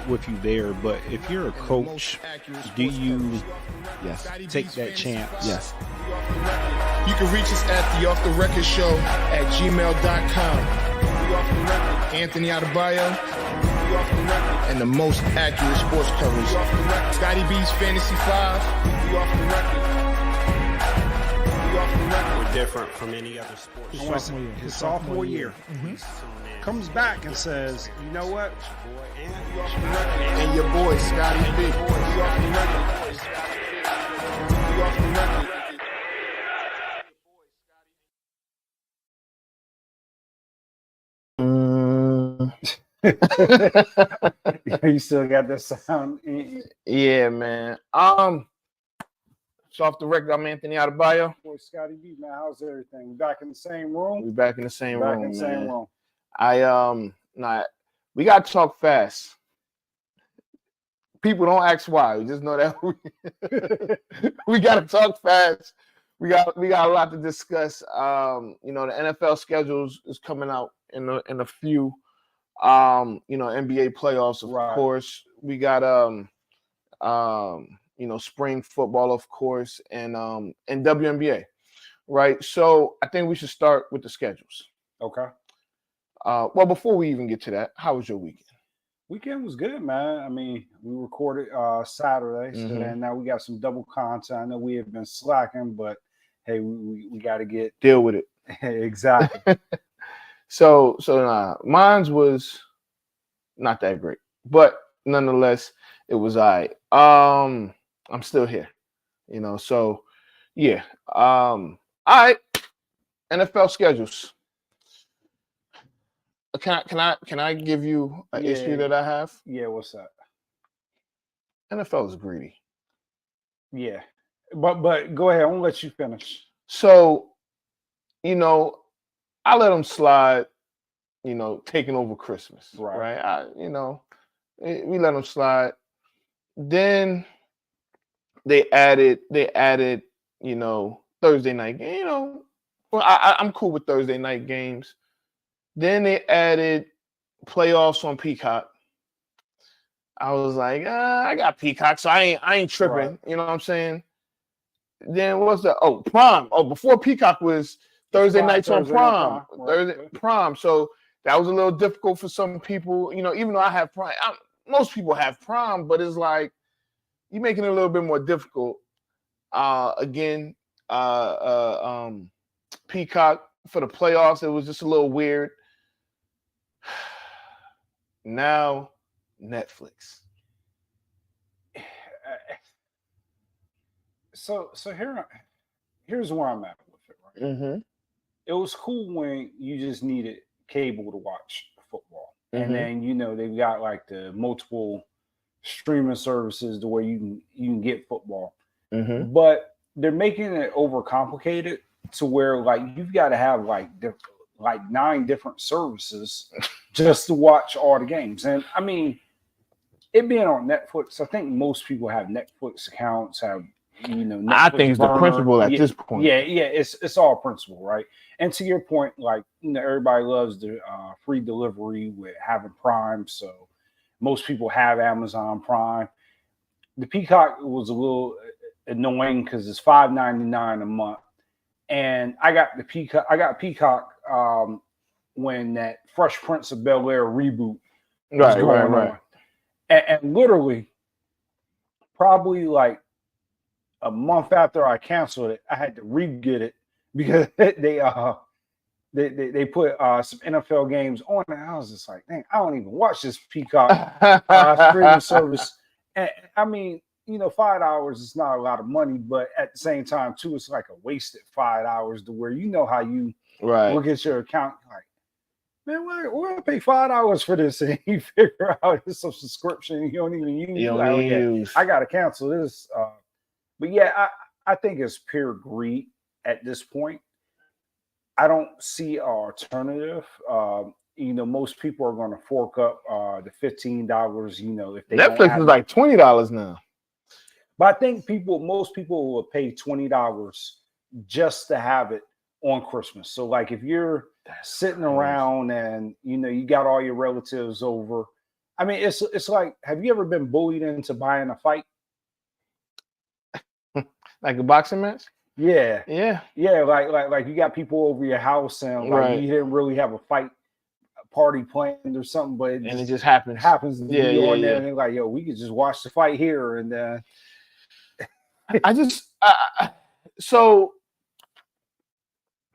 With you there, but if you're a coach, do you take that chance? Yes. You can reach us at the Off the Record Show at gmail.com. Anthony Adebayo, and the most accurate sports coverage. Scotty B's Fantasy 5. We're different from any other sport. His sophomore year. Comes back and says, you know what? And your boy, Scotty B. You still got that sound? Yeah, man. So off the record, I'm Anthony Adebayo. Boy, Scotty B, man, how's everything? We back in the same room? We back in the same Back room, in the same room. We gotta talk fast. People don't ask why. We just know that we gotta talk fast. We got a lot to discuss. The NFL schedules is coming out in a few. NBA playoffs, of course. We got spring football, of course, and WNBA, right? So I think we should start with the schedules. Okay. Well, before we even get to that, how was your weekend? Weekend was good, man. I mean, we recorded Saturday, so then now we got some double content. I know we have been slacking, but hey, we got to deal with it. Exactly. So mine's was not that great, but nonetheless, it was all right. I'm still here, so yeah. All right. NFL schedules. Can I give you an issue that I have? Yeah, what's that? NFL is greedy. Yeah. But go ahead, I won't let you finish. So, I let them slide, taking over Christmas. Right. We let them slide. Then they added, Thursday night game. I'm cool with Thursday night games. Then they added playoffs on Peacock. I was like, I got Peacock, so I ain't tripping. Right. You know what I'm saying? Then what's the Prime? Before Peacock was Thursday nights on Prime. Prime. So that was a little difficult for some people. Even though I have Prime, most people have Prime, but it's like you're making it a little bit more difficult. Peacock for the playoffs, it was just a little weird. Now, Netflix. So here's where I'm at with it, right? Mm-hmm. It was cool when you just needed cable to watch football. And then, they've got like the multiple streaming services the way you can get football. But they're making it overcomplicated to where like you've got to have like 9 different services just to watch all the games. And I mean, it being on Netflix, I think most people have Netflix accounts, have Netflix I think it's the principle at this point. Yeah, it's all principle, right? And to your point, like everybody loves the free delivery with having Prime, so most people have Amazon Prime. The Peacock was a little annoying because it's $5.99 a month, and I got Peacock when that Fresh Prince of Bel-Air reboot was going on. And literally, probably like a month after I canceled it, I had to re-get it because they put some NFL games on, and I was just like, dang, I don't even watch this Peacock streaming service. And I mean, $5 is not a lot of money, but at the same time, too, it's like a wasted $5 to where how you look at your account like, man, we're gonna pay $5 for this, and you figure out it's a subscription you don't even use. I gotta cancel this. But yeah, I think it's pure greed at this point. I don't see an alternative. Most people are going to fork up the $15. If they Netflix is like $20 now. But I think most people will pay $20 just to have it on Christmas. So like if you're sitting around, and you got all your relatives over. I mean, it's like, have you ever been bullied into buying a fight? Like a boxing match? Yeah. Yeah. Like you got people over your house, and like you didn't really have a fight party planned or something, but it just happens. To be on there, and they're like, yo, we could just watch the fight here, and I just so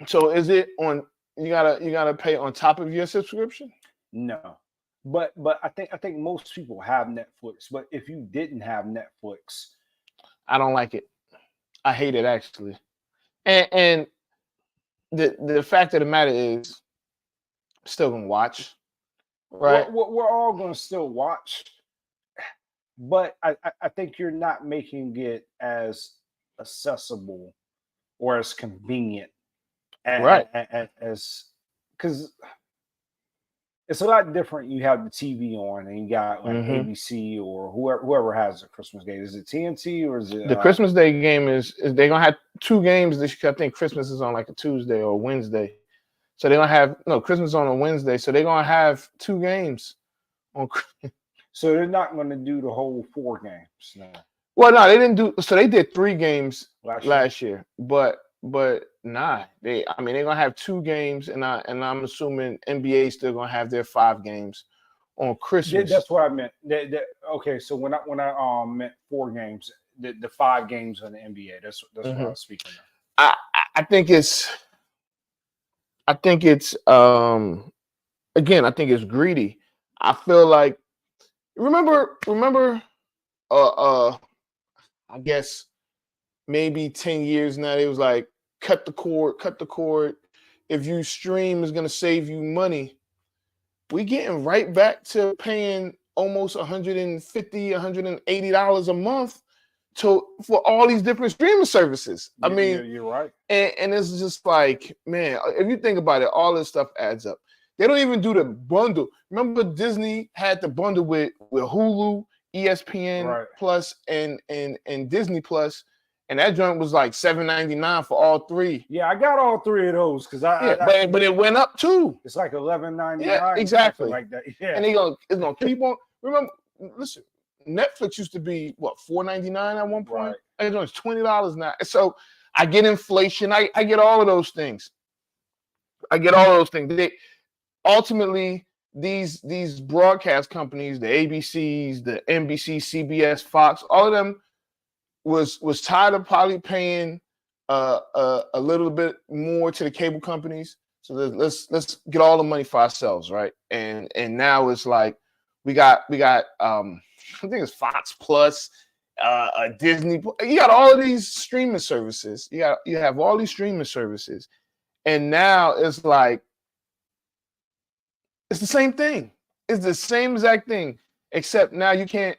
is it on? You gotta pay on top of your subscription? No, but I think most people have Netflix. But if you didn't have Netflix, I don't like it. I hate it, actually. And the fact of the matter is, I'm still gonna watch, right? We're all gonna still watch, but I think you're not making it as accessible or as convenient as because it's a lot different. You have the TV on, and you got like ABC or whoever has a Christmas game. Is it TNT or is it the Christmas Day game? Is they're gonna have 2 games this year. I think Christmas is on like a Tuesday or Wednesday, so they're gonna have Christmas on a Wednesday, so they're gonna have 2 games on. So they're not gonna do the whole 4 games now. Well, no, they didn't do. So they did 3 games last year, but nah, they're gonna have 2 games, and I'm assuming NBA is still gonna have their 5 games on Christmas. That's what I meant. Okay, so when I meant 4 games, the 5 games on the NBA. That's what I was speaking of. I think it's again, I think it's greedy. I feel like remember I guess maybe 10 years now, it was like cut the cord. If you stream is gonna save you money. We getting right back to paying almost $150, $180 a month for all these different streaming services. I mean, you're right. And it's just like, man, if you think about it, all this stuff adds up. They don't even do the bundle. Remember, Disney had the bundle with Hulu, ESPN Plus, and Disney Plus, and that joint was like $7.99 for all 3. Yeah, I got all 3 of those because but it went up too. It's like $11.99. Yeah, exactly. Like that. Yeah, and it's gonna keep on. Remember, listen, Netflix used to be what, $4.99 at one point. Right. It's $20 now. So I get inflation. I get all of those things. They ultimately, these broadcast companies, the ABCs, the NBC, CBS, Fox, all of them was tired of probably paying a little bit more to the cable companies. So let's get all the money for ourselves, right? And now it's like we got I think it's Fox Plus, Disney. You got all of these streaming services. You have all these streaming services, and now it's like it's the same thing. It's the same exact thing, except now you can't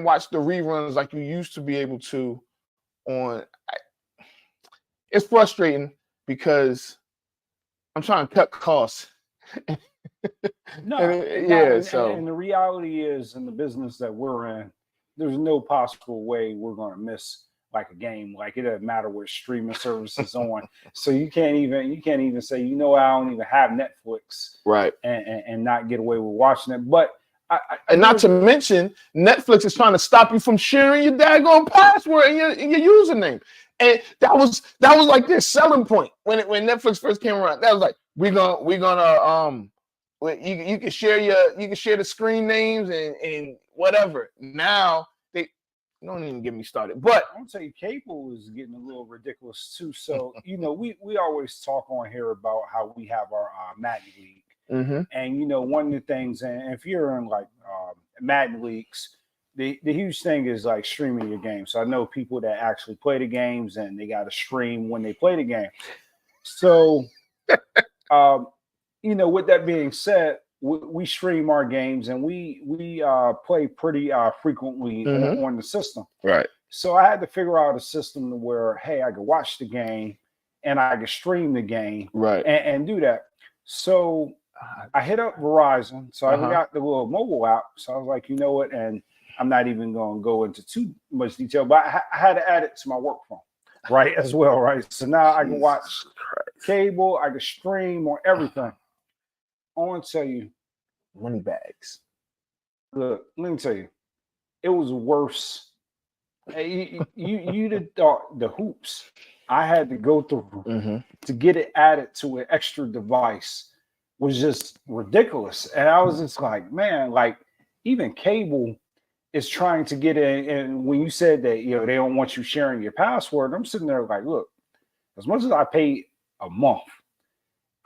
watch the reruns like you used to be able to on. It's frustrating because I'm trying to cut costs. And the reality is, in the business that we're in, there's no possible way we're going to miss like a game. Like, it doesn't matter what streaming service is on. So you can't even say, I don't even have Netflix, right? And not get away with watching it. But and not to mention, Netflix is trying to stop you from sharing your daggone password and your username. And that was like their selling point when Netflix first came around. That was like, we're gonna you can share the screen names and whatever. Now they don't even get me started. But I'm gonna tell you, cable is getting a little ridiculous too. So we always talk on here about how we have our Madden League. Mm-hmm. And one of the things, and if you're in like Madden leagues, the huge thing is like streaming your game. So I know people that actually play the games and they got to stream when they play the game. So, with that being said, we stream our games and we play pretty frequently on the system. Right. So I had to figure out a system where, hey, I could watch the game and I could stream the game, right, and do that. So I hit up Verizon. So I got the little mobile app. So I was like, you know what? And I'm not even going to go into too much detail, but I had to add it to my work phone. right, as well, right? So now I can watch Jesus Christ. cable, I can stream on everything. I want to tell you, Money bags. look, let me tell you, it was worse. You'd have thought the hoops I had to go through to get it added to an extra device was just ridiculous. And I was just like, man, like even cable is trying to get in. And when you said that, they don't want you sharing your password, I'm sitting there like, look, as much as I pay a month,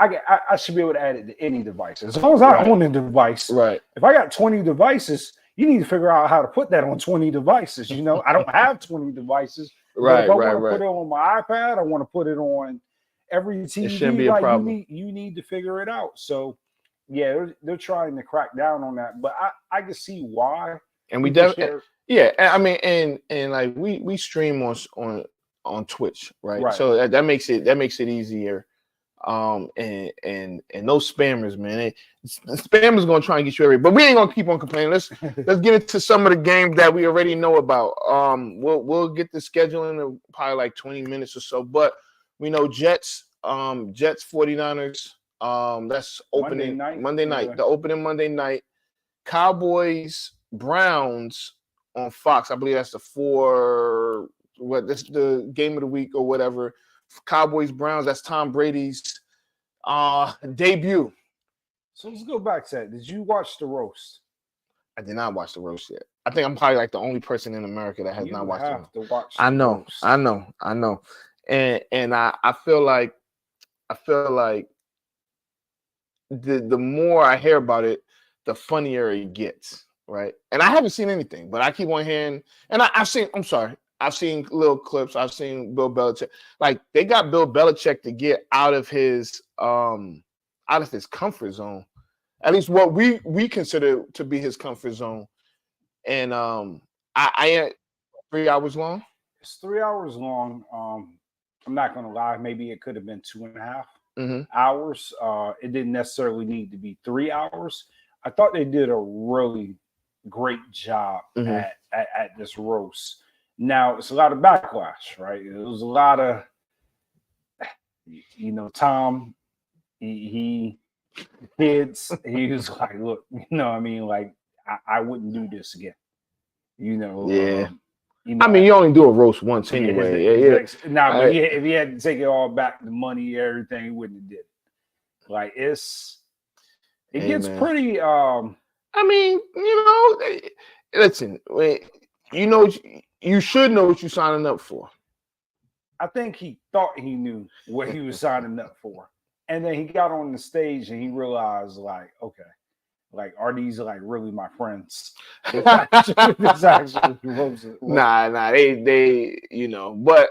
I should be able to add it to any device. As long as I own a device. Right. If I got 20 devices, you need to figure out how to put that on 20 devices. I don't have 20 devices. But if I want to put it on my iPad, I want to put it on every TV. It shouldn't be a problem. You need to figure it out. So, yeah, they're trying to crack down on that. But I can see why. And we definitely, I mean, and like we stream on Twitch, right? So that makes it easier. And those spammers, man, spammers gonna try and get you every. But we ain't gonna keep on complaining. Let's get into some of the games that we already know about. We'll get the schedule in probably like 20 minutes or so. But we know Jets 49ers. That's opening Monday night. The opening Monday night. Cowboys Browns on Fox. I believe that's that's the game of the week or whatever. Cowboys Browns. That's Tom Brady's debut. So let's go back to that. Did you watch the roast? I did not watch the roast yet. I think I'm probably like the only person in America that has not watched it. To watch I know. And I feel like the more I hear about it, the funnier it gets, right? And I haven't seen anything, but I keep on hearing, and I've seen little clips. I've seen Bill Belichick. Like they got Bill Belichick to get out of his comfort zone. At least what we consider to be his comfort zone. And I 3 hours long. It's 3 hours long. I'm not gonna lie, maybe it could have been 2.5 hours. It didn't necessarily need to be 3 hours. I thought they did a really great job at this roast. Now it's a lot of backlash, right? It was a lot of, Tom, he was like, look, I mean, like I wouldn't do this again. Yeah. I mean, you only do a roast once anyway. If he had to take it all back, the money, everything, he wouldn't have did it. Like it gets pretty. I mean, listen, you should know what you're signing up for. I think he thought he knew what he was signing up for, and then he got on the stage and he realized, like, okay, like, are these like really my friends? This actually Nah, they, but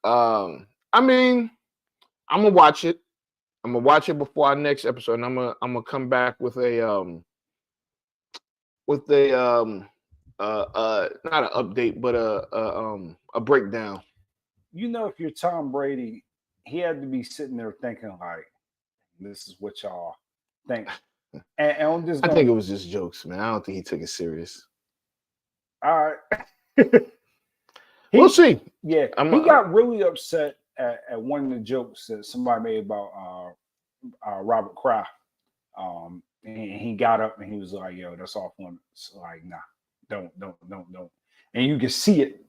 I mean, I'm gonna watch it. I'm gonna watch it before our next episode, and I'm gonna come back with a not an update, but a breakdown. If you're Tom Brady, he had to be sitting there thinking like, this is what y'all think. And I think it was just jokes, man. I don't think he took it serious. All right. We'll see. Yeah. He got really upset at one of the jokes that somebody made about Robert Kraft. And he got up and he was like, yo, that's off limits. Like, nah, don't. And you can see it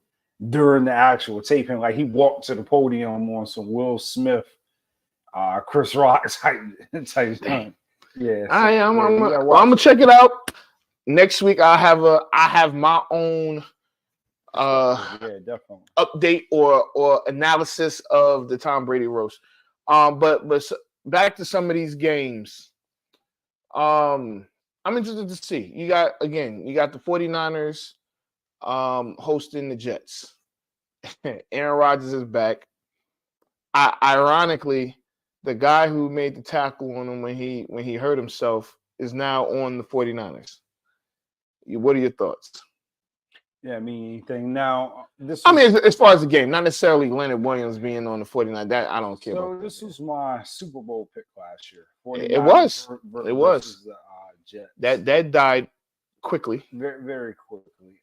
during the actual taping. Like he walked to the podium on some Will Smith, Chris Rock type thing. Yeah. I'm gonna check it out. Next week I have my own definitely update or analysis of the Tom Brady roast. But back to some of these games. I'm interested to see. You got the 49ers hosting the Jets. Aaron Rodgers is back. Ironically, the guy who made the tackle on him when he hurt himself is now on the 49ers. What are your thoughts? Yeah, I mean, anything now. As far as the game, not necessarily Leonard Williams being on the 49ers. That I don't care about. So this was my Super Bowl pick last year. It was. The Jets. That died quickly. Very, very quickly.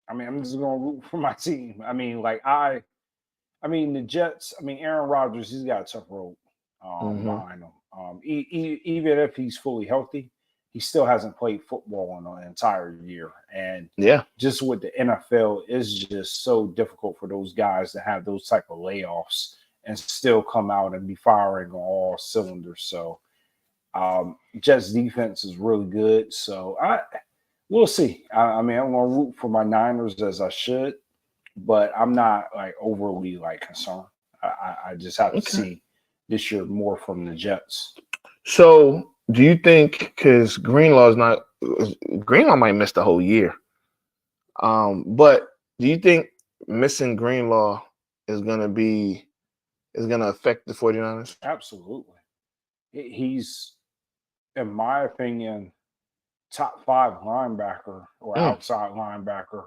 I mean, I'm just gonna root for my team. I mean, the Jets. I mean, Aaron Rodgers, he's got a tough road behind him. Even if he's fully healthy, he still hasn't played football in an entire year. And just with the NFL, it's just so difficult for those guys to have those type of layoffs and still come out and be firing on all cylinders. So Jets defense is really good. So we'll see. I mean, I'm gonna root for my Niners as I should, but I'm not like overly like concerned. I just have to see this year more from the Jets. So do you think, because Greenlaw might miss the whole year, but do you think missing Greenlaw is gonna affect the 49ers? Absolutely. He's, in my opinion, top 5 linebacker or outside linebacker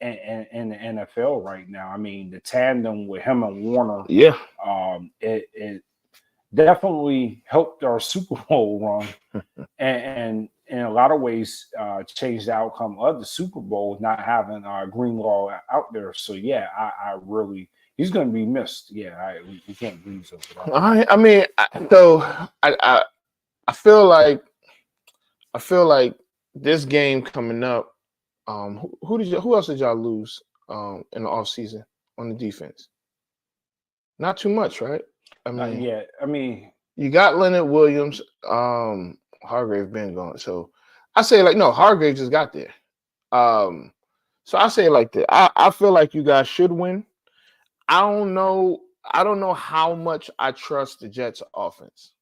in the NFL right now. I mean, the tandem with him and Warner, it definitely helped our Super Bowl run, and in a lot of ways changed the outcome of the Super Bowl, not having Greenlaw out there. So yeah, I really, he's going to be missed. Yeah, we can't breeze over that. I mean, I feel like this game coming up. Who else did y'all lose in the offseason on the defense? Not too much, right? I mean, I mean, you got Leonard Williams, Hargrave been gone. So I say Hargrave just got there. So I say it like that. I feel like you guys should win. I don't know how much I trust the Jets offense.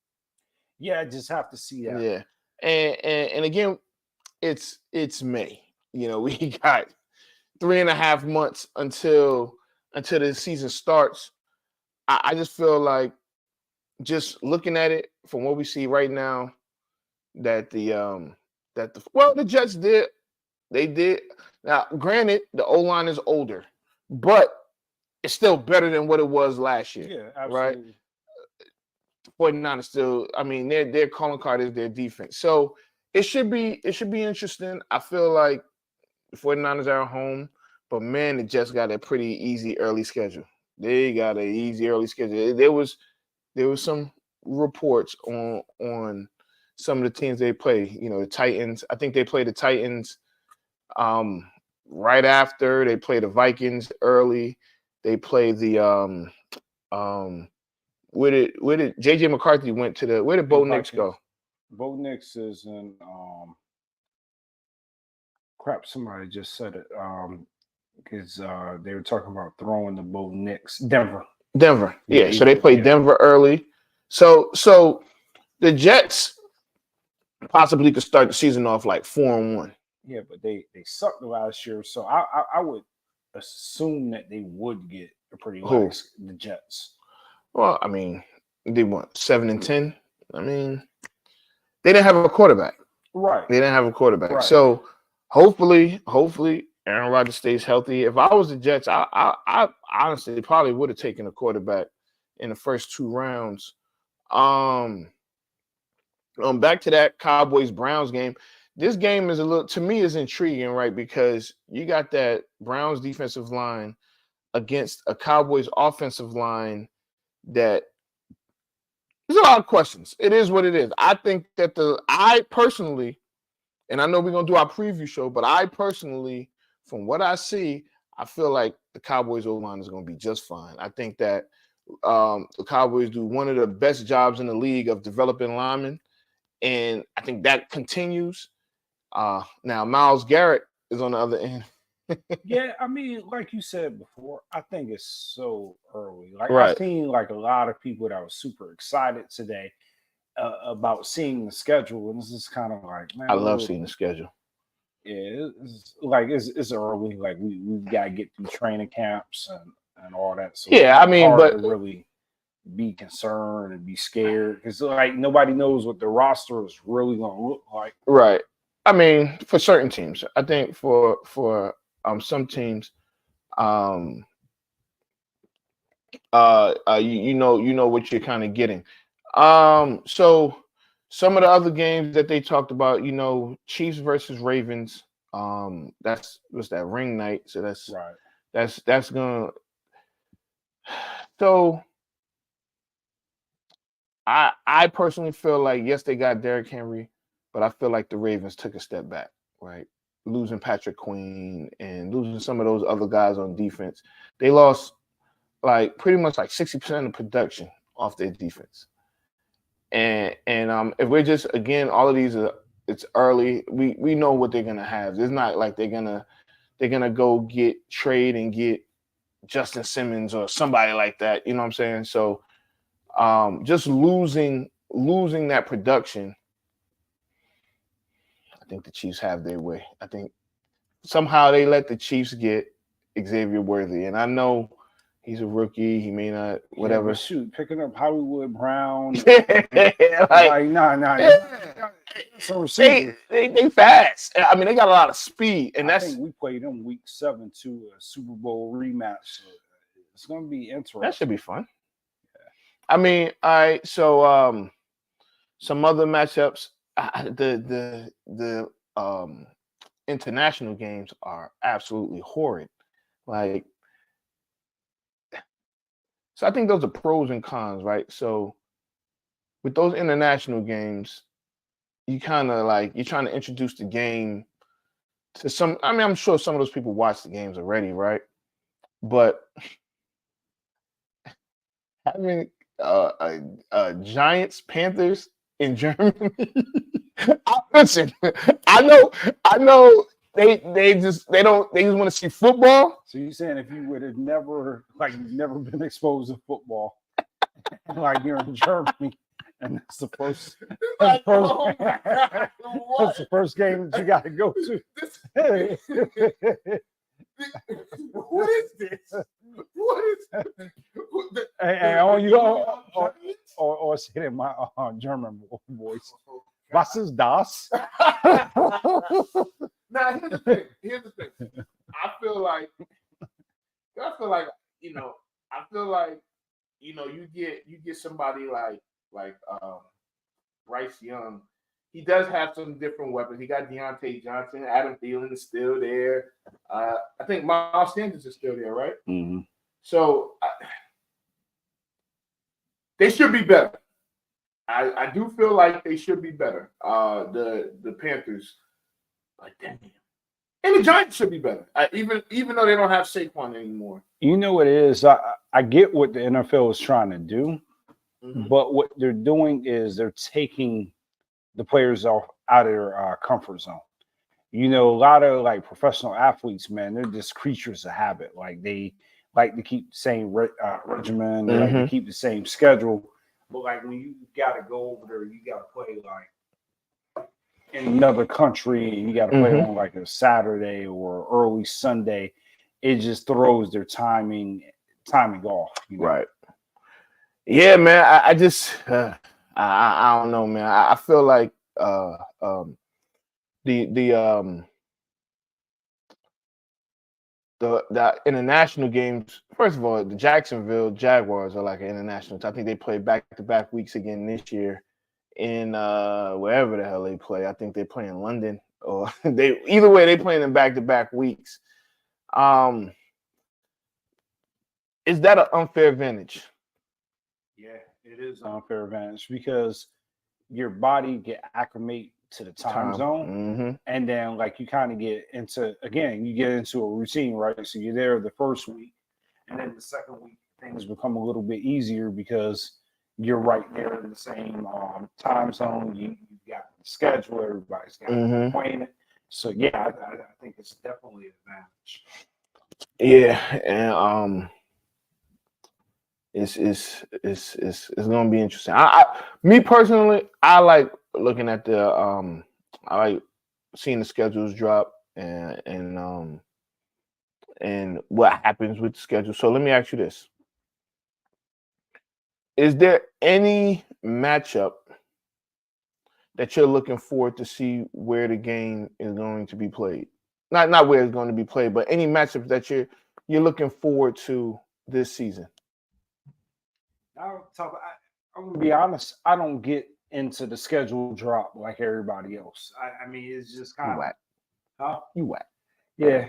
Yeah, I just have to see that. Yeah. And again, it's May. We got 3.5 months until the season starts. I just feel like, just looking at it from what we see right now, that the Jets did. They did. Now, granted, the O-line is older, but it's still better than what it was last year. Yeah, absolutely. Right? 49ers still, I mean, their calling card is their defense. So it should be interesting. I feel like the 49ers are at home, but man, the Jets got a pretty easy early schedule. They got an easy early schedule. There was some reports on some of the teams they play. The Titans. I think they play the Titans right after. They play the Vikings early. They play the where did JJ McCarthy went to the, where did Bo Nix go? Bo Nix is in somebody just said it because they were talking about throwing the Bo Nix. Denver. Yeah. So they play Denver early. So the Jets possibly could start the season off like 4-1. Yeah, but they sucked last year, so I would assume that they would get a pretty nice, the Jets. Well, I mean, they went 7-10. I mean, they didn't have a quarterback. Right. They didn't have a quarterback. Right. So hopefully Aaron Rodgers stays healthy. If I was the Jets, I honestly probably would have taken a quarterback in the first 2 rounds. Back to that Cowboys-Browns game. This game is to me is intriguing, right? Because you got that Browns defensive line against a Cowboys offensive line that there's a lot of questions. It is what it is. I think that I personally, and I know we're going to do our preview show, but I personally, from what I see, I feel like the Cowboys O-line is going to be just fine. I think that the Cowboys do one of the best jobs in the league of developing linemen, and I think that continues. Now, Myles Garrett is on the other end. Yeah, I mean, like you said before, I think it's so early. Like right. I've seen like a lot of people that were super excited today about seeing the schedule, and this is kind of like, man, I love seeing the schedule. Yeah, it's early. Like we've got to get through training camps and all that. So yeah, I mean, but to really be concerned and be scared because like nobody knows what the roster is really going to look like. Right. I mean, for certain teams, I think for some teams, you know what you're kind of getting. So some of the other games that they talked about, Chiefs versus Ravens, That's what's that ring night. So Right. that's gonna. So I personally feel like yes, they got Derrick Henry, but I feel like the Ravens took a step back, right? Losing Patrick Queen and losing some of those other guys on defense. They lost like pretty much like 60% of production off their defense. And if we're just again, all of these are it's early. We know what they're gonna have. It's not like they're gonna go trade and get Justin Simmons or somebody like that. You know what I'm saying? So just losing that production, I think the Chiefs have their way. I think somehow they let the Chiefs get Xavier Worthy, and I know he's a rookie. He may not, whatever. Yeah, shoot, picking up Hollywood Brown. like, nah. They fast. I mean, they got a lot of speed, and I think we played them week 7 to a Super Bowl rematch. So it's going to be interesting. That should be fun. I mean, all right. So, some other matchups. The international games are absolutely horrid. Like, so I think those are pros and cons, right? So, with those international games, you kind of like you're trying to introduce the game to some. I mean, I'm sure some of those people watch the games already, right? But having Giants Panthers in Germany. Listen, I know they just want to see football. So you're saying if you would have never been exposed to football, like you're in Germany, and that's the first that's the first game that you got to go to. What is this? What is this? Hey, on you or say it in my German voice. Was ist das? Now here's the thing. I feel like you get somebody like Bryce Young. He does have some different weapons. He got Deontay Johnson. Adam Thielen is still there. I think Miles Sanders is still there, right? Mm-hmm. So they should be better. I do feel like they should be better. The Panthers, but damn, and the Giants should be better. Even though they don't have Saquon anymore. You know what it is? I get what the NFL is trying to do, but what they're doing is they're taking the players out of their comfort zone. You know, a lot of like professional athletes, man, they're just creatures of habit. Like they like to keep the same regimen, they like to keep the same schedule. But like when you got to go over there, you got to play like in another country, and you got to play on like a Saturday or early Sunday. It just throws their timing off. You know? Right. Yeah, man. I just I don't know, man. I feel like the international games. First of all, the Jacksonville Jaguars are like an international. I think they play back-to-back weeks again this year in wherever the hell they play. I think they play in London, or either way they play in back-to-back weeks. Is that an unfair advantage? Yeah, it is an unfair advantage because your body get acclimate to the time zone, and then like you kind of get into a routine, right? So you're there the first week, and then the second week things become a little bit easier because you're right there in the same time zone. You got the schedule, everybody's got playing. So yeah, I think it's definitely an advantage. Yeah, and it's gonna be interesting. Me personally, I like looking at I like seeing the schedules drop and what happens with the schedule. So let me ask you this: is there any matchup that you're looking forward to see where the game is going to be played? Not where it's going to be played, but any matchup that you're looking forward to this season? I'm going to be honest. I don't get into the schedule drop like everybody else. I mean, it's just kind of Huh? You whack. Yeah.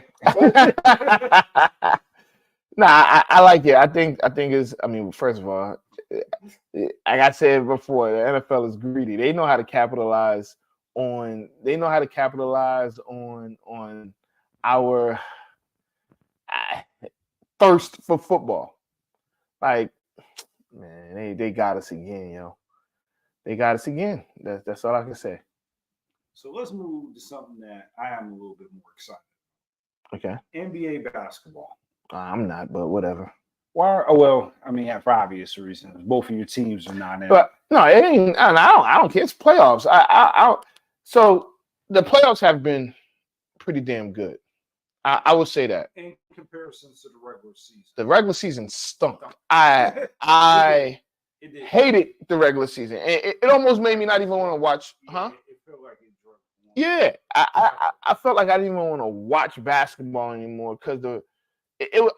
Nah, I like it. I think it's. I mean, first of all, like I said before, the NFL is greedy. They know how to capitalize on. They know how to capitalize on our thirst for football. Like, man, they got us again, yo. They got us again. That's all I can say. So let's move to something that I am a little bit more excited. Okay. NBA basketball. I'm not, but whatever. Why? Oh well, I mean, for obvious reasons, both of your teams are not in. But no, it ain't. I don't care. It's playoffs. So the playoffs have been pretty damn good. I would say that. In comparison to the regular season. The regular season stunk. I hated the regular season. It almost made me not even want to watch. Huh? It felt like it drove. Yeah, I felt like I didn't even want to watch basketball anymore because I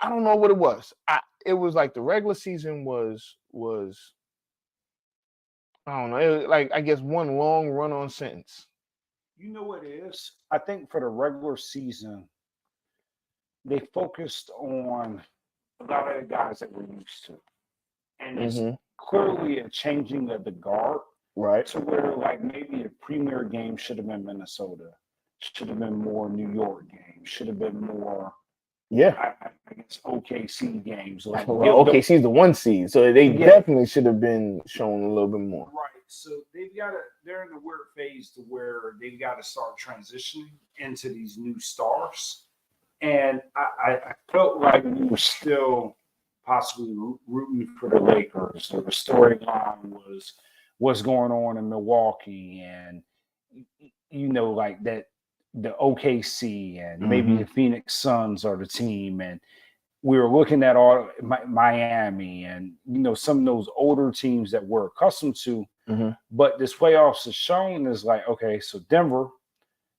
don't know what it was. It was like the regular season was I don't know. It was like I guess one long run-on sentence. You know what it is? I think for the regular season, they focused on a lot of the guys that we're used to, and it's clearly a changing of the guard. Right. To where like maybe a premier game should have been Minnesota, should have been more New York games, should have been more. Yeah, I guess OKC games. Like, well, OKC's the 1 seed, so they definitely should have been shown a little bit more. Right. So they're in the weird phase to where they've got to start transitioning into these new stars. And I felt like we were still possibly rooting for the Lakers. So the storyline was what's going on in Milwaukee and, like that. The OKC and maybe the Phoenix Suns are the team, and we were looking at all Miami and some of those older teams that we're accustomed to. But this playoffs is shown is like, okay, so Denver,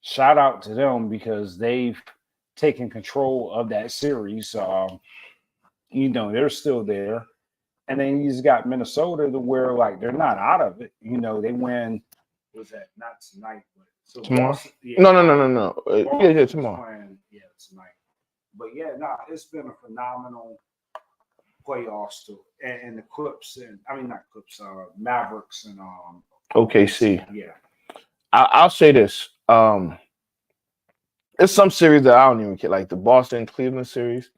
shout out to them because they've taken control of that series. They're still there, and then you just got Minnesota to where like they're not out of it. They win. Was that not tonight? But so tomorrow? Boston, No. Yeah, tomorrow. Tonight. But it's been a phenomenal playoffs too, and the Clips and not Clips, Mavericks and OKC. Yeah, I'll say this. It's some series that I don't even care, like the Boston Cleveland series.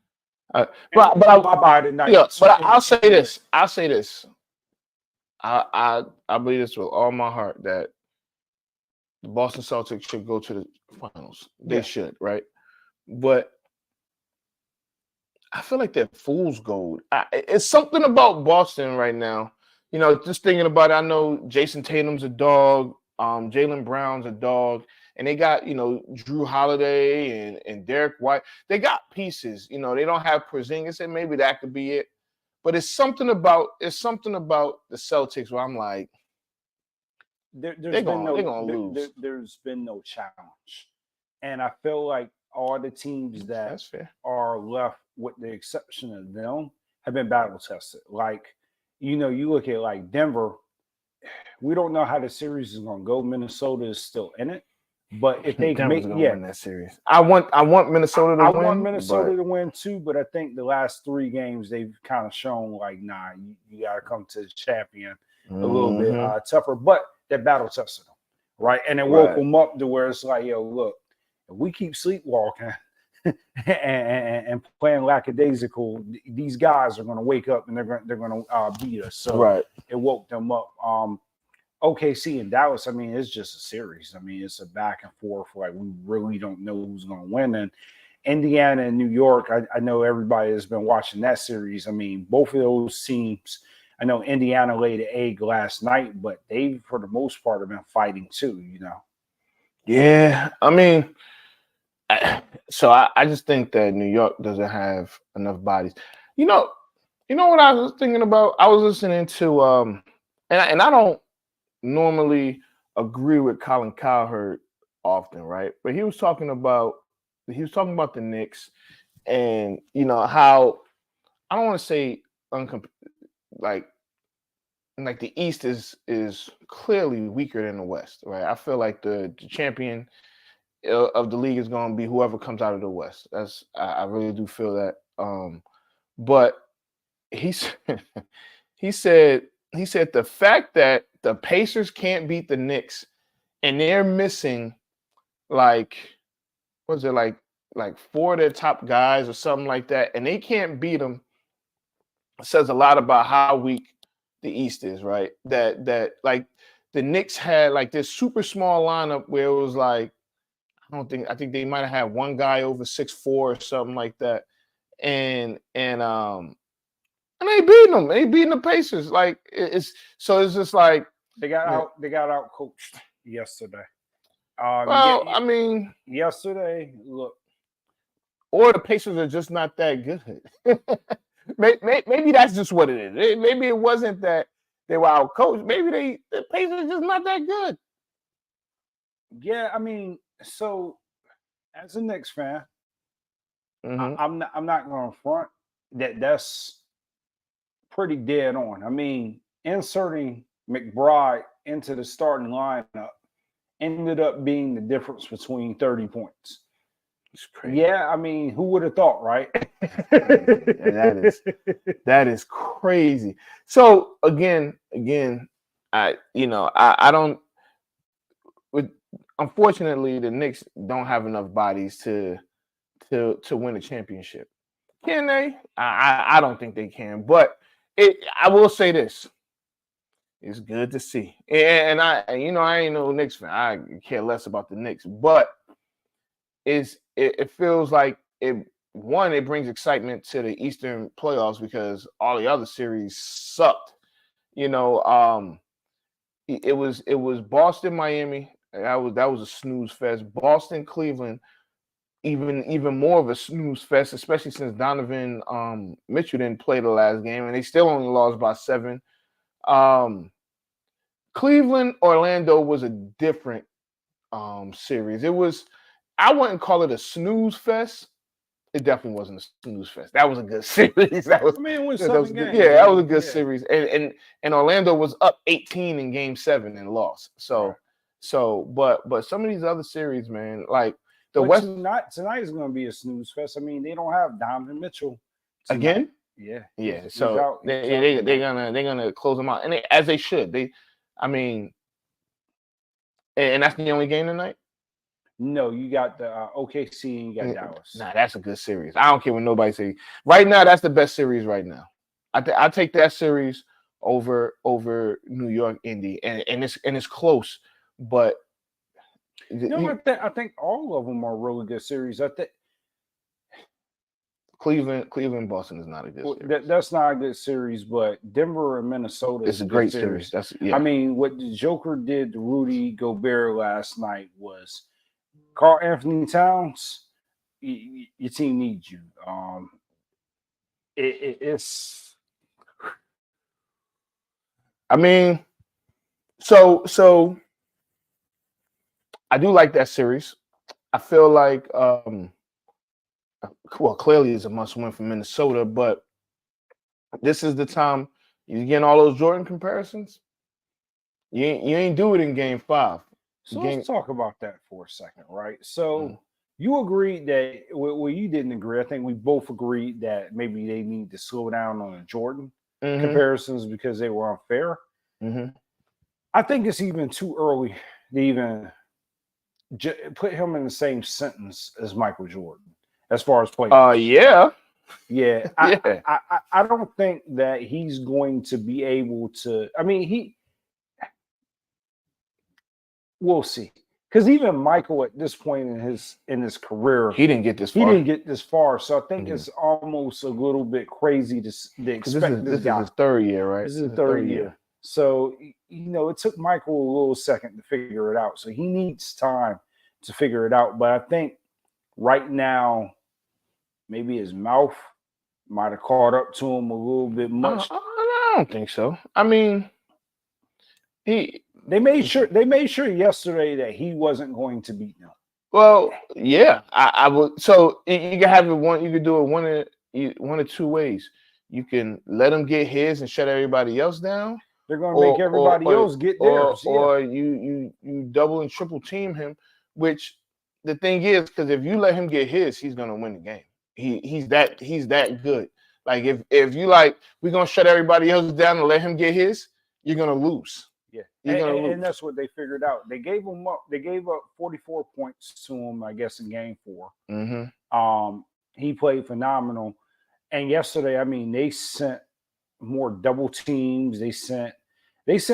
But I'll say this. I believe this with all my heart that the Boston Celtics should go to the finals. They should, right? But I feel like they're fool's gold. It's something about Boston right now. Just thinking about it, I know Jason Tatum's a dog. Jaylen Brown's a dog. And they got, Drew Holiday and Derek White. They got pieces. They don't have Porzingis, and maybe that could be it. But it's something about the Celtics where I'm like, they're gonna lose. There's been no challenge, and I feel like all the teams that are left, with the exception of them, have been battle tested. Like, you look at like Denver. We don't know how the series is going to go. Minnesota is still in it, but if they win that series, I want Minnesota to win. I want Minnesota to win too, but I think the last 3 games they've kind of shown like, nah, you got to come to the champion a little bit tougher. But they're battle tested them, right? And it woke them up to where it's like, yo, look, if we keep sleepwalking and playing lackadaisical, these guys are going to wake up and they're going to beat us. So it woke them up. OKC and Dallas, it's just a series. It's a back and forth. Like, we really don't know who's going to win. And Indiana and New York, I know everybody has been watching that series. Both of those teams, I know Indiana laid an egg last night, but they, for the most part, have been fighting too, Yeah, so I just think that New York doesn't have enough bodies. You know what I was thinking about? I was listening to and I don't normally agree with Colin Cowherd often, right? But he was talking about the Knicks and how I don't want to say like the East is clearly weaker than the West, right? I feel like the champion of the league is going to be whoever comes out of the West. I really do feel that. But he said the fact that the Pacers can't beat the Knicks and they're missing like 4 of their top guys or something like that, and they can't beat them, says a lot about how weak the East is, right? That like the Knicks had like this super small lineup where it was like I think they might have had one guy over 6'4" or something like that, and they beating them. They beating the Pacers. Like it's just like they got out coached yesterday. I mean, yesterday, look, or the Pacers are just not that good. Maybe that's just what it is. Maybe it wasn't that they were out coached. Maybe the Pacers are just not that good. Yeah, I mean, so as a Knicks fan, I'm not going to front that's pretty dead on. I mean, inserting McBride into the starting lineup ended up being the difference between 30 points. It's crazy. Yeah, I mean, who would have thought, right? that is crazy. So again, I don't. Unfortunately, the Knicks don't have enough bodies to win a championship. Can they? I don't think they can. But I will say this: it's good to see. And I ain't no Knicks fan. I care less about the Knicks, but it feels like it brings excitement to the Eastern playoffs because all the other series sucked. It was Boston, Miami. That was a snooze fest. Boston, Cleveland, even more of a snooze fest, especially since Donovan Mitchell didn't play the last game, and they still only lost by 7. Cleveland, Orlando was a different series. I wouldn't call it a snooze fest. It definitely wasn't a snooze fest. That was a good series. It was 7 games. Yeah, that was a good series. And Orlando was up 18 in Game 7 and lost. But some of these other series, man, like the West tonight is going to be a snooze fest. I mean, they don't have Donovan Mitchell tonight. Again. Yeah. So they're gonna close them out, and as they should. And that's the only game tonight. No, you got the OKC and you got Dallas. Nah, that's a good series. I don't care what nobody say. Right now, that's the best series right now. I take that series over New York, Indy, and it's close, but I think all of them are really good series. I think Cleveland, Boston is not a good series. That's not a good series, but Denver and Minnesota is a great series. I mean, what the Joker did to Rudy Gobert last night was Karl Anthony Towns, your team needs you. It's. I mean, so I do like that series. I feel like, clearly it's a must-win for Minnesota, but this is the time you're getting all those Jordan comparisons. You ain't do it in Game 5. So let's talk about that for a second, right? So you agreed that, well, you didn't agree. I think we both agreed that maybe they need to slow down on the Jordan comparisons because they were unfair. I think it's even too early to even put him in the same sentence as Michael Jordan as far as play. Yeah. I don't think that he's going to be able to. I mean, we'll see. Because even Michael at this point in his career, he didn't get this far. So I think it's almost a little bit crazy to expect this is his third year, right? This is the third year. So, it took Michael a little second to figure it out. So he needs time to figure it out. But I think right now, maybe his mouth might have caught up to him a little bit much. I don't think so. I mean, They made sure yesterday that he wasn't going to beat them. Well, yeah, I would. So you can have it you can do it one of two ways. You can let him get his and shut everybody else down. They're going to make everybody else get theirs. Or you double and triple team him, which the thing is, because if you let him get his, he's gonna win the game. He's that good. Like if you like, we're gonna shut everybody else down and let him get his, you're gonna lose. Yeah, You're gonna lose. and that's what they figured out. They gave him up. They gave up 44 points to him, I guess, in game 4. Mm-hmm. He played phenomenal. And yesterday, I mean, they sent more double teams. They sent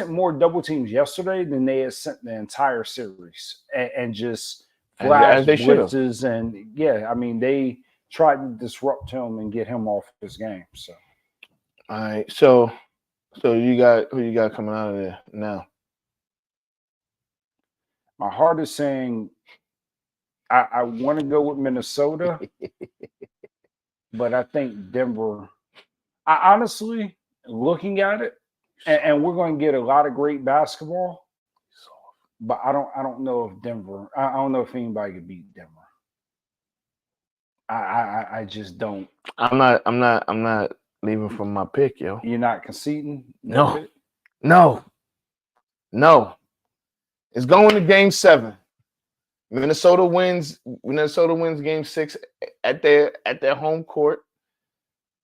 more double teams yesterday than they had sent the entire series, and just flash blitzes. And yeah, I mean, they tried to disrupt him and get him off his game. So, all right. So you got who you got coming out of there now? My heart is saying I want to go with Minnesota, but I think Denver. I honestly, looking at it, and we're going to get a lot of great basketball, but I don't know if Denver. I don't know if anybody could beat Denver. I just don't. I'm not leaving from my pick, yo. You're not conceding? No. It's going to game 7. Minnesota wins game 6 at their home court.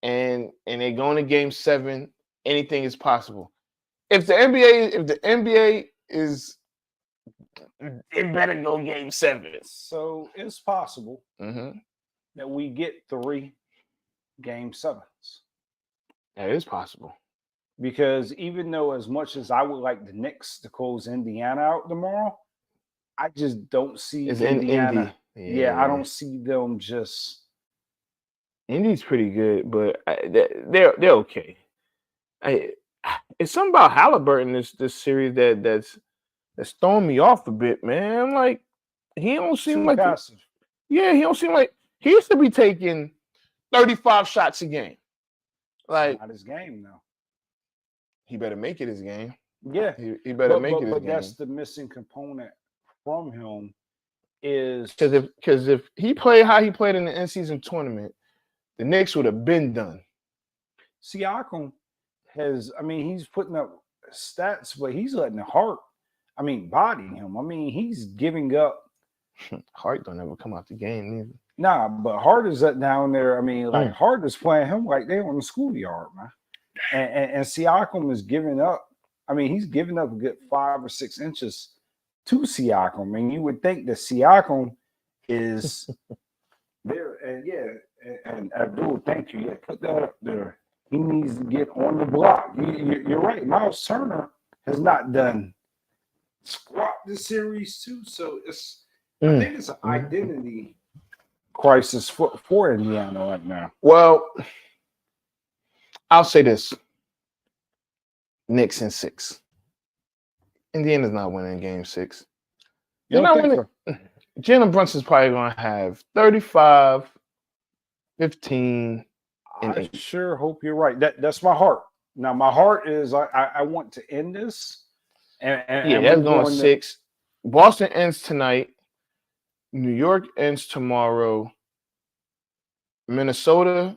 And they're going to game 7. Anything is possible. If the NBA is, it better go game 7. So it's possible that we get 3 game 7s. That is possible. Because even though, as much as I would like the Knicks to close Indiana out tomorrow, I just don't see Indiana. Yeah, I don't see them just. Indy's pretty good, but they're okay. It's something about Halliburton this series that's throwing me off a bit, man. I'm like, he don't seem like passive. He don't seem like he used to be taking 35 shots a game. Like, not his game now. He better make it his game. Yeah, he better make it his game. But that's the missing component from him, is because if he played how he played in the in-season tournament, the Knicks would have been done. Siakam has, I mean, he's putting up stats, but he's letting the heart, body him. I mean, he's giving up. Hart don't ever come out the game either. Nah, but Hart is down there. I mean, like Hart is playing him like they on the schoolyard, man. And Siakam is giving up. I mean, he's giving up a good 5 or 6 inches to Siakam. And you would think that Siakam is there. And and Abdul, thank you. Yeah, put that up there. He needs to get on the block. You're right. Miles Turner has not done squat this series too. So I think it's an identity crisis for Indiana right now. Well, I'll say this. Knicks in 6. Indiana's not winning game 6. You're not winning. So? Jalen Brunson's probably going to have 35, 15, and 8. I sure hope you're right. That's my heart. Now, my heart is I want to end this. And that's going 6. Boston ends tonight. New York ends tomorrow. Minnesota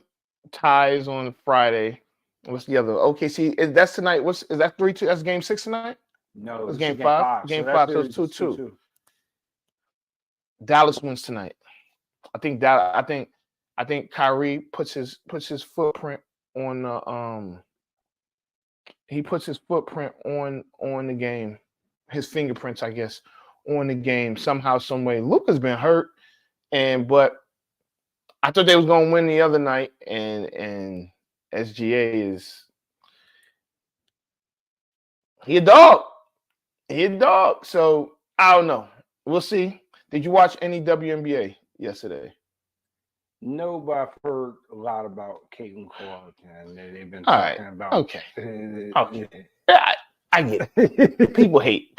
ties on Friday. What's the other? OKC. That's tonight. Is that 3-2? That's game 6 tonight? No, it's game 5. Game 5. So it's 2-2. Dallas wins tonight. I think Kyrie puts his footprint on the he puts his footprint on the game, his fingerprints, I guess, on the game somehow, some way. Luka's been hurt, but I thought they was gonna win the other night, and SGA is he a dog. So I don't know. We'll see. Did you watch any WNBA yesterday? No, but I've heard a lot about Caitlin Clark, and they've been talking about. Okay. I get it. People hate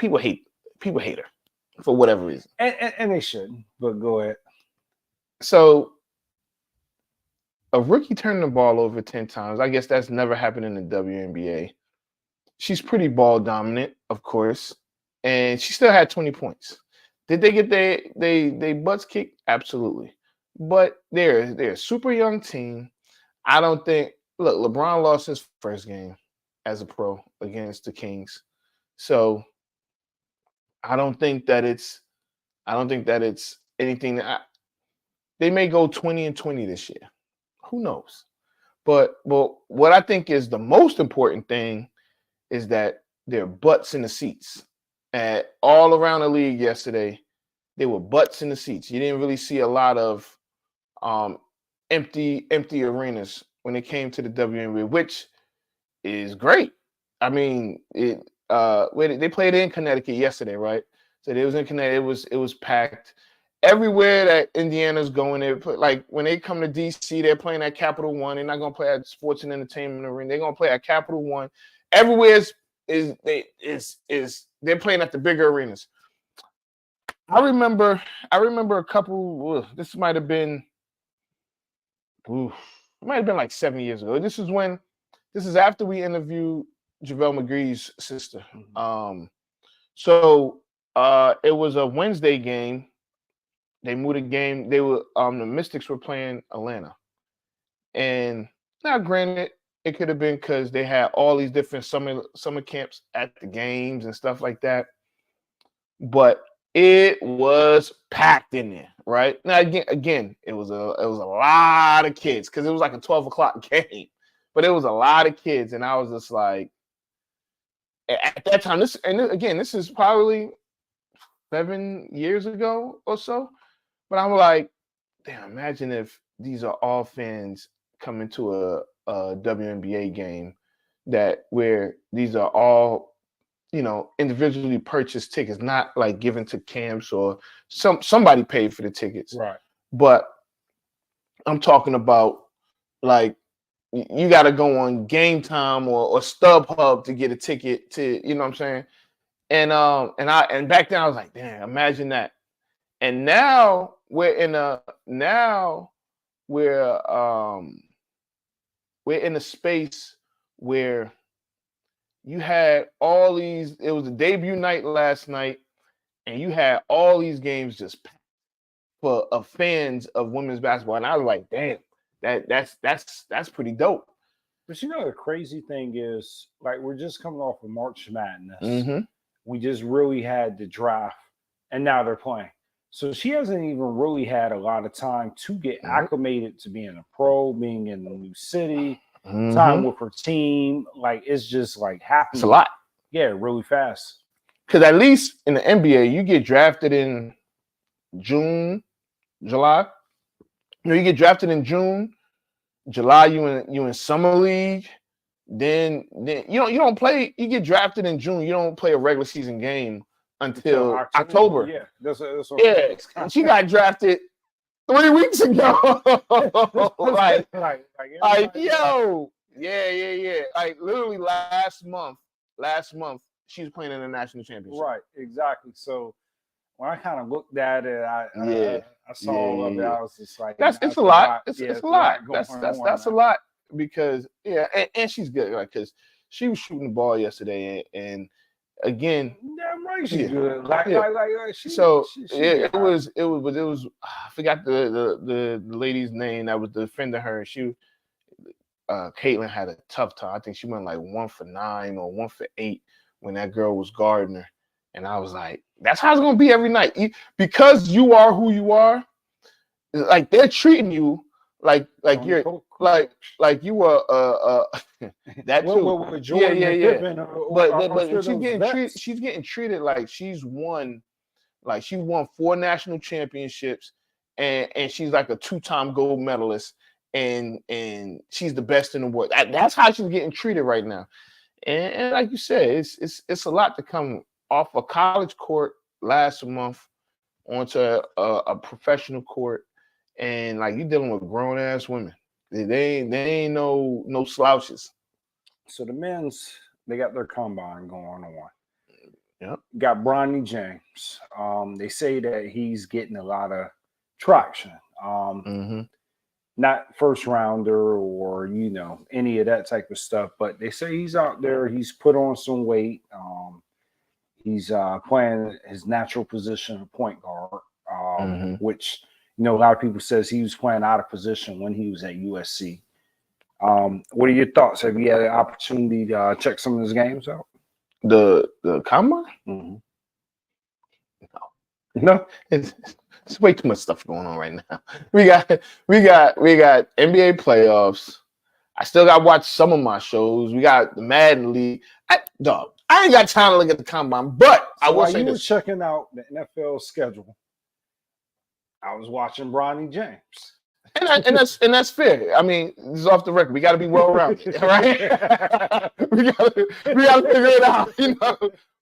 her for whatever reason, and they shouldn't. But go ahead. So, a rookie turning the ball over 10 times. I guess that's never happened in the WNBA. She's pretty ball dominant, of course, and she still had 20 points. Did they get they butts kicked? Absolutely. But they're a super young team. I don't think. Look, LeBron lost his first game as a pro against the Kings, so I don't think that it's anything. They may go 20-20 this year. Who knows? But what I think is the most important thing is that there are butts in the seats. All around the league yesterday, there were butts in the seats. You didn't really see a lot of empty arenas when it came to the WNBA, which is great. I mean, they played in Connecticut yesterday, right? So it was in Connecticut. It was packed. Everywhere that Indiana's going, like when they come to DC, they're playing at Capital One. They're not gonna play at Sports and Entertainment Arena. They're gonna play at Capital One. Everywhere they're playing at the bigger arenas. I remember a couple. This might have been like 7 years ago. This is after we interviewed JaVale McGree's sister. So it was a Wednesday game. They moved a game. They were the Mystics were playing Atlanta, and now granted, it could have been because they had all these different summer camps at the games and stuff like that. But it was packed in there, right? Now again, it was a lot of kids because it was like a 12 o'clock game, but it was a lot of kids, and I was just like, at that time, this is probably 7 years ago or so. But I'm like, damn, imagine if these are all fans coming to a WNBA game where these are all, individually purchased tickets, not like given to camps or somebody paid for the tickets. Right. But I'm talking about like you got to go on Game Time or StubHub to get a ticket to, you know what I'm saying? And back then I was like, damn, imagine that. And now we're in a space where you had all these. It was a debut night last night, and you had all these games just packed for fans of women's basketball. And I was like, damn, that's pretty dope. But the crazy thing is, like, we're just coming off of March Madness. Mm-hmm. We just really had the draft, and now they're playing. So she hasn't even really had a lot of time to get acclimated to being a pro, being in a new city, time with her team. Like, it's just like happening. It's a lot. Yeah, really fast. Because at least in the NBA, you get drafted in June, July. You get drafted in June, July. You in summer league. Then you don't play. You get drafted in June. You don't play a regular season game until October. Yeah, that's She got drafted 3 weeks ago. Like, yo, yeah. Like literally last month, she was playing in the national championship. Right, exactly. So when I kind of looked at it, I saw all of it. I was just like, it's a lot. It's a lot. That's a lot because and she's good, right? Because she was shooting the ball yesterday, and again, damn right she's good. It was. I forgot the lady's name that was defending her. Caitlin had a tough time. I think she went like 1 for 9 or 1 for 8 when that girl was guarding her, and I was like, that's how it's gonna be every night because you are who you are. Like they're treating you like you're like you were that too. Yeah. But she's getting treated like she's won 4 national championships and she's like a 2-time gold medalist and she's the best in the world. That's how she's getting treated right now. And like you said, it's a lot to come off a college court last month onto a professional court. And like you're dealing with grown ass women, they ain't no slouches. So the men's, they got their combine going on. Yep. Got Bronny James. They say that he's getting a lot of traction. Not first rounder or any of that type of stuff, but they say he's out there. He's put on some weight. He's playing his natural position of point guard, which. A lot of people says he was playing out of position when he was at USC. What are your thoughts? Have you had an opportunity to check some of his games out? The combine? No. There's way too much stuff going on right now. We got NBA playoffs. I still got to watch some of my shows. We got the Madden League. I ain't got time to look at the combine, but So I will while say you were this. checking out the NFL schedule, I was watching Bronny James. And that's fair. I mean, this is off the record. We got to be well rounded, right? we got to figure it out, you know.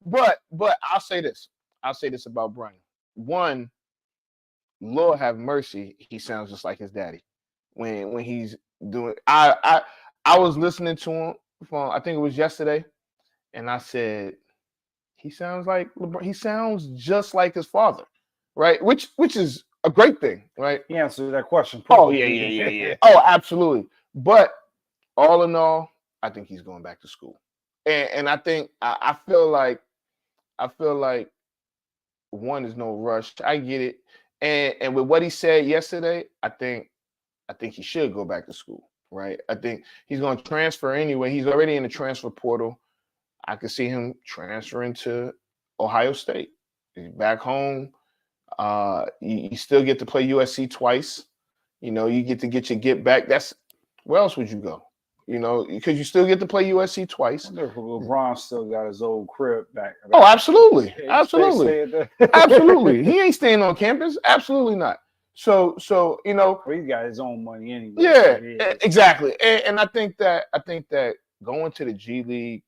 But I'll say this. I'll say this about Brian. One, Lord have mercy, he sounds just like his daddy when he's doing. I was listening to him from, I think it was yesterday, and I said he sounds like LeBron. He sounds just like his father, right? Which is a great thing, right? He answered that question. Oh yeah. Oh, absolutely. But all in all, I think he's going back to school, and I think I feel like one is no rush. I get it, and with what he said yesterday, I think he should go back to school, right? I think he's going to transfer anyway. He's already in the transfer portal. I could see him transferring to Ohio State. He's back home. You still get to play USC twice. You know, you get to get back. That's where else would you go? You know, because you still get to play USC twice. I wonder if LeBron still got his old crib back. Oh, absolutely, Absolutely. absolutely. He ain't staying on campus. Absolutely not. So you know, Well, he got his own money anyway. yeah, So exactly. And I think that going to the G League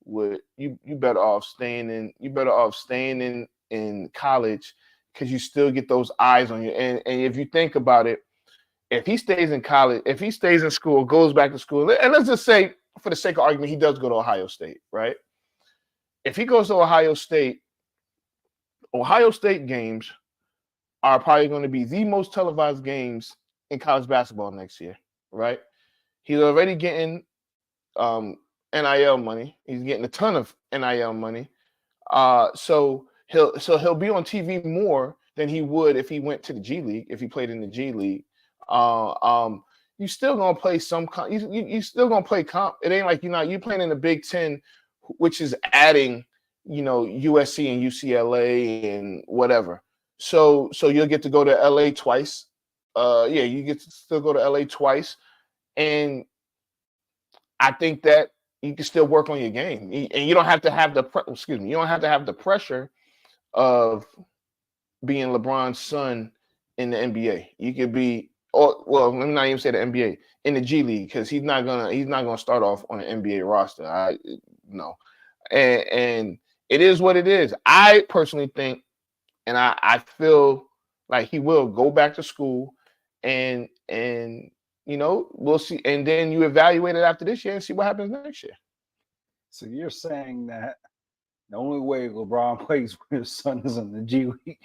would you better off staying in college because you still get those eyes on you. And if you think about it, if he stays in college, if he stays in school, goes back to school, and let's just say for the sake of argument, he does go to Ohio State, right? If he goes to Ohio State games are probably going to be the most televised games in college basketball next year, right? He's already getting NIL money. He's getting a ton of NIL money. So he'll be on TV more than he would if he went to the G League, if he played in the G League. You still gonna play some you still gonna play comp. It ain't like you're playing in the Big Ten, which is adding, you know, USC and UCLA and whatever. So you'll get to go to LA twice. You get to still go to LA twice. And I think that you can still work on your game. And you don't have to have you don't have to have the pressure of being LeBron's son in the NBA. You could be, let me not even say the NBA, in the G League, because he's not gonna start off on an NBA roster. No. And it is what it is. I personally think, and I feel like he will go back to school, and you know, we'll see. And then you evaluate it after this year and see what happens next year. So you're saying that the only way LeBron plays with his son is in the G League?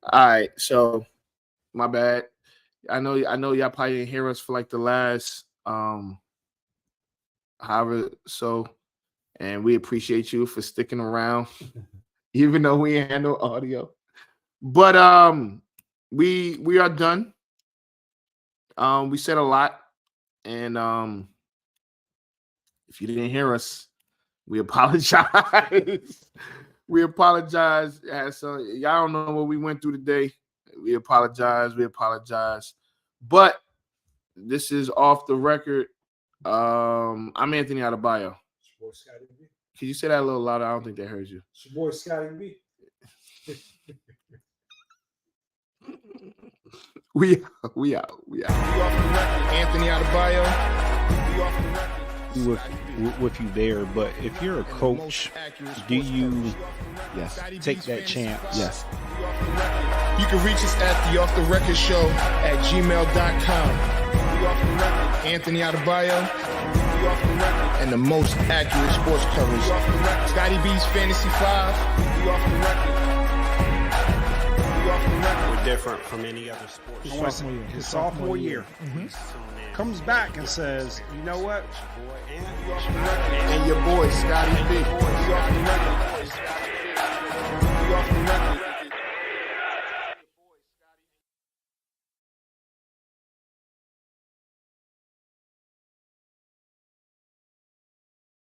All right, so my bad. I know y'all probably didn't hear us for like the last however so, and we appreciate you for sticking around, even though we ain't had no audio. But we are done. We said a lot, and if you didn't hear us, we apologize. We apologize. So y'all don't know what we went through today. We apologize. But this is Off the Record. I'm Anthony Adebayo. Can you say that a little louder? I don't think they heard you. It's your boy Scotty B. We out. We off the record. Anthony Adebayo. We off the record. With you there, but if you're a coach, do you take that chance? Yes. You can reach us at the Off the Record Show at gmail.com. We off the record. Anthony Adebayo. We off the record. And the most accurate sports coverage. We off the record. Scotty B's Fantasy 5. We off the record. We're different from any other sport. His sophomore year. Comes back and says, you know what? And your boy, Scotty B.